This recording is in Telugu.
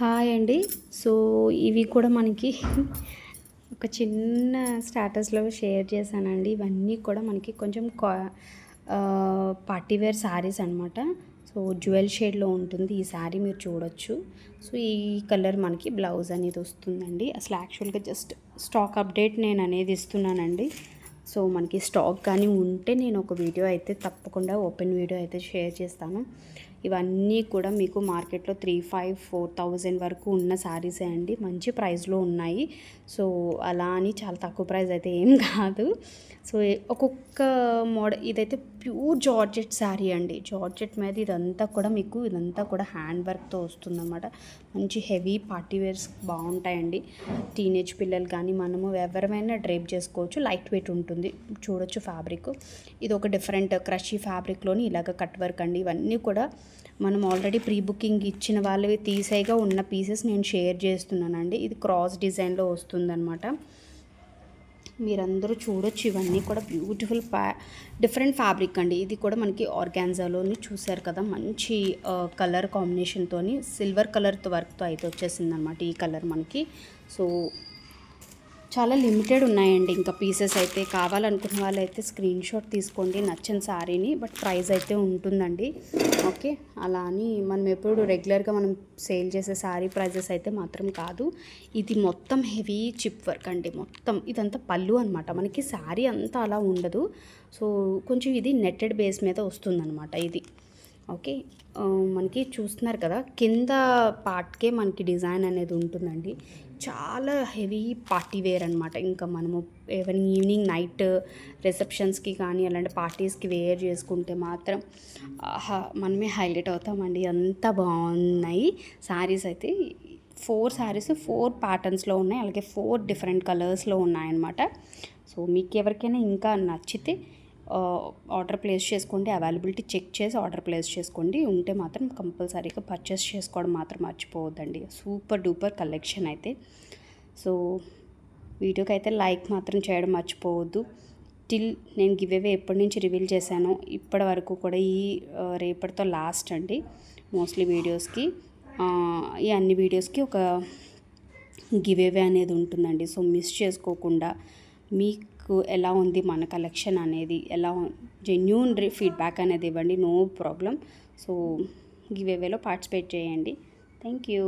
హాయ్ అండి. సో, ఇవి కూడా మనకి ఒక చిన్న స్టేటస్‌లో షేర్ చేశానండి. ఇవన్నీ కూడా మనకి కొంచెం పార్టీ వేర్ శారీస్ అనమాట. సో, జ్యువెల్ షేడ్‌లో ఉంటుంది ఈ శారీ మీరు చూడొచ్చు. సో, ఈ కలర్ మనకి బ్లౌజ్ అనేది వస్తుందండి. అసలు యాక్చువల్‌గా జస్ట్ స్టాక్ అప్డేట్ నేను అనేది ఇస్తున్నానండి. సో, మనకి స్టాక్ కానీ ఉంటే నేను ఒక వీడియో అయితే తప్పకుండా ఓపెన్ వీడియో అయితే షేర్ చేస్తాను. ఇవన్నీ కూడా మీకు మార్కెట్లో 3,500-4,000 వరకు ఉన్న శారీసే అండి. మంచి ప్రైస్లో ఉన్నాయి. సో, అలా అని చాలా తక్కువ ప్రైస్ అయితే ఏం కాదు. సో, ఒక్కొక్క మోడల్ ఇదైతే ప్యూర్ జార్జెట్ శారీ అండి. జార్జెట్ మీద ఇదంతా కూడా హ్యాండ్ వర్క్తో వస్తుందన్నమాట. మంచి హెవీ పార్టీ వేర్స్ బాగుంటాయండి. టీనేజ్ పిల్లలు కానీ మనము ఎవరైనా డ్రైప్ చేసుకోవచ్చు. లైట్ వెయిట్ ఉంటుంది. చూడొచ్చు ఫ్యాబ్రిక్. ఇది ఒక డిఫరెంట్ క్రషీ ఫ్యాబ్రిక్లోని ఇలాగ కట్ వర్క్ అండి. ఇవన్నీ కూడా మనం ఆల్రెడీ ప్రీ బుకింగ్ ఇచ్చిన వాళ్ళవి తీసేగా ఉన్న పీసెస్ నేను షేర్ చేస్తున్నానండి. ఇది క్రాస్ డిజైన్లో వస్తుందన్నమాట. మీరందరూ చూడొచ్చు. ఇవన్నీ కూడా బ్యూటిఫుల్ డిఫరెంట్ ఫ్యాబ్రిక్ అండి. ఇది కూడా మనకి ఆర్గాన్జాలోని చూసారు కదా, మంచి కలర్ కాంబినేషన్తోని సిల్వర్ కలర్తో వర్క్తో అయితే వచ్చేసింది అనమాట ఈ కలర్ మనకి. సో, చాలా లిమిటెడ్ ఉన్నాయండి ఇంకా పీసెస్ అయితే. కావాలనుకున్న వాళ్ళైతే స్క్రీన్ షాట్ తీసుకోండి నచ్చిన శారీని. బట్ ప్రైస్ అయితే ఉంటుందండి. ఓకే, అలా అని మనం ఎప్పుడు రెగ్యులర్గా మనం సేల్ చేసే శారీ ప్రైజెస్ అయితే మాత్రం కాదు. ఇది మొత్తం హెవీ చిప్ వర్క్ అండి. మొత్తం ఇదంతా పళ్ళు అనమాట. మనకి శారీ అంతా అలా ఉండదు. సో, కొంచెం ఇది నెట్టెడ్ బేస్ మీద వస్తుందన్నమాట ఇది. ఓకే, మనకి చూస్తున్నారు కదా, కింద పార్ట్కే మనకి డిజైన్ అనేది ఉంటుందండి. చాలా హెవీ పార్టీ వేర్ అనమాట. ఇంకా మనము ఏమైనా ఈవినింగ్ నైట్ రిసెప్షన్స్కి కానీ అలాంటి పార్టీస్కి వేర్ చేసుకుంటే మాత్రం మనమే హైలైట్ అవుతామండి. అంత బాగున్నాయి శారీస్ అయితే. 4 శారీస్ 4 ప్యాటర్న్స్లో ఉన్నాయి. అలాగే 4 డిఫరెంట్ కలర్స్లో ఉన్నాయన్నమాట. సో, మీకు ఎవరికైనా ఇంకా నచ్చితే ఆర్డర్ ప్లేస్ చేసుకోండి. అవైలబిలిటీ చెక్ చేసి ఆర్డర్ ప్లేస్ చేసుకోండి. ఉంటే మాత్రం కంపల్సరీగా పర్చేస్ చేసుకోవడం మాత్రం మర్చిపోవద్దండి. సూపర్ డూపర్ కలెక్షన్ అయితే. సో, వీడియోకి అయితే లైక్ మాత్రం చేయడం మర్చిపోవద్దు. నేను గివ్ అవే ఎప్పటి నుంచి రివీల్ చేశానో ఇప్పటి వరకు కూడా ఈ రేపటితో లాస్ట్ అండి. మోస్ట్లీ వీడియోస్కి ఈ అన్ని వీడియోస్కి ఒక గివ్ అవే అనేది ఉంటుందండి. సో, మిస్ చేసుకోకుండా మీకు ఎలా ఉంది మన కలెక్షన్ అనేది, ఎలా జెన్యూన్ ఫీడ్బ్యాక్ అనేది ఇవ్వండి. No problem. సో, గివ్ అవేలో పార్టిసిపేట్ చేయండి. Thank you.